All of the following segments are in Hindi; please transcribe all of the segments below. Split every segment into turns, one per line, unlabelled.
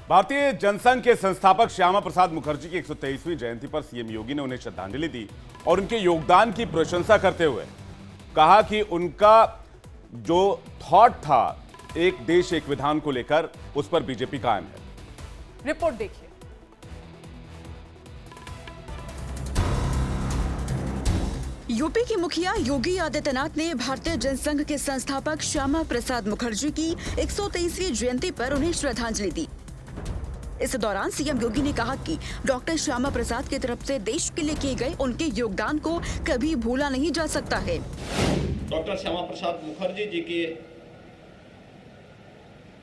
भारतीय जनसंघ के संस्थापक श्यामा प्रसाद मुखर्जी की 123वीं जयंती पर सीएम योगी ने उन्हें श्रद्धांजलि दी और उनके योगदान की प्रशंसा करते हुए कहा कि उनका जो थॉट था एक देश एक विधान को लेकर, उस पर बीजेपी कायम है।
रिपोर्ट देखिए।
यूपी के मुखिया योगी आदित्यनाथ ने भारतीय जनसंघ के संस्थापक श्यामा प्रसाद मुखर्जी की 123वीं जयंती पर उन्हें श्रद्धांजलि दी। इस दौरान सीएम योगी ने कहा कि डॉक्टर श्यामा प्रसाद की तरफ से देश के लिए किए गए उनके योगदान को कभी भूला नहीं जा सकता है।
डॉक्टर श्यामा प्रसाद मुखर्जी जी के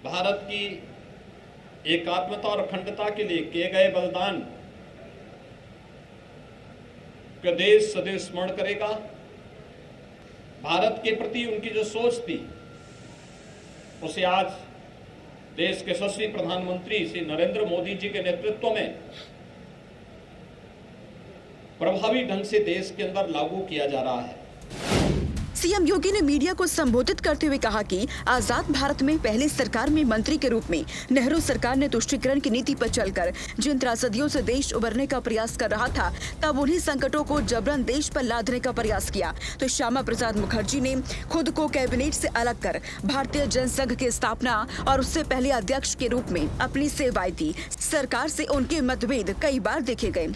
भारत की एकात्मता और अखंडता के लिए किए गए बलिदान का देश सदैव स्मरण करेगा। भारत के प्रति उनकी जो सोच थी उसे आज देश के यशस्वी प्रधानमंत्री श्री नरेंद्र मोदी जी के नेतृत्व में प्रभावी ढंग से देश के अंदर लागू किया जा रहा है।
सीएम योगी ने मीडिया को संबोधित करते हुए कहा कि आजाद भारत में पहली सरकार में मंत्री के रूप में नेहरू सरकार ने तुष्टीकरण की नीति पर चलकर जिन त्रासदियों से देश उबरने का प्रयास कर रहा था, तब उन्हीं संकटों को जबरन देश पर लादने का प्रयास किया तो श्यामा प्रसाद मुखर्जी ने खुद को कैबिनेट से अलग कर भारतीय जनसंघ की स्थापना और उससे पहले अध्यक्ष के रूप में अपनी सेवाएं दी। सरकार से उनके मतभेद कई बार देखे गए।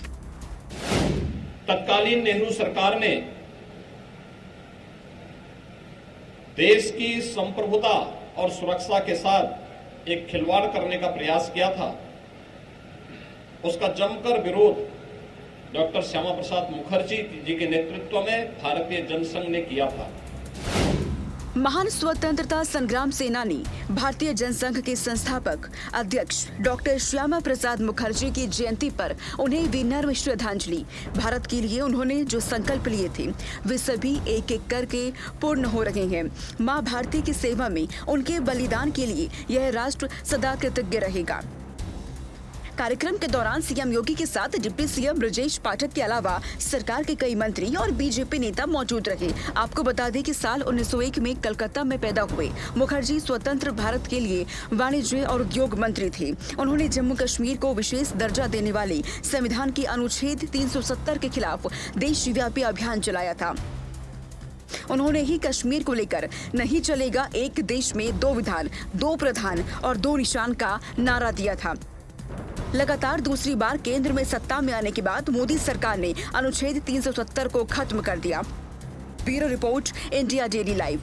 तत्कालीन नेहरू सरकार ने देश की संप्रभुता और सुरक्षा के साथ एक खिलवाड़ करने का प्रयास किया था। उसका जमकर विरोध डॉक्टर श्यामा प्रसाद मुखर्जी जी के नेतृत्व में भारतीय जनसंघ ने किया था।
महान स्वतंत्रता संग्राम सेनानी, भारतीय जनसंघ के संस्थापक अध्यक्ष डॉक्टर श्यामा प्रसाद मुखर्जी की जयंती पर उन्हें विनम्र श्रद्धांजलि। भारत के लिए उन्होंने जो संकल्प लिए थे वे सभी एक एक करके पूर्ण हो रहे हैं। मां भारती की सेवा में उनके बलिदान के लिए यह राष्ट्र सदा कृतज्ञ रहेगा। कार्यक्रम के दौरान सीएम योगी के साथ डिप्टी सीएम ब्रजेश पाठक के अलावा सरकार के कई मंत्री और बीजेपी नेता मौजूद रहे। आपको बता दें कि साल 1901 में कलकत्ता में पैदा हुए मुखर्जी स्वतंत्र भारत के लिए वाणिज्य और उद्योग मंत्री थे। उन्होंने जम्मू कश्मीर को विशेष दर्जा देने वाले संविधान के अनुच्छेद 370 के खिलाफ देशव्यापी अभियान चलाया था। उन्होंने ही कश्मीर को लेकर नहीं चलेगा एक देश में दो विधान, दो प्रधान और दो निशान का नारा दिया था। लगातार दूसरी बार केंद्र में सत्ता में आने के बाद मोदी सरकार ने अनुच्छेद 370 को खत्म कर दिया। Bureau report, India daily live.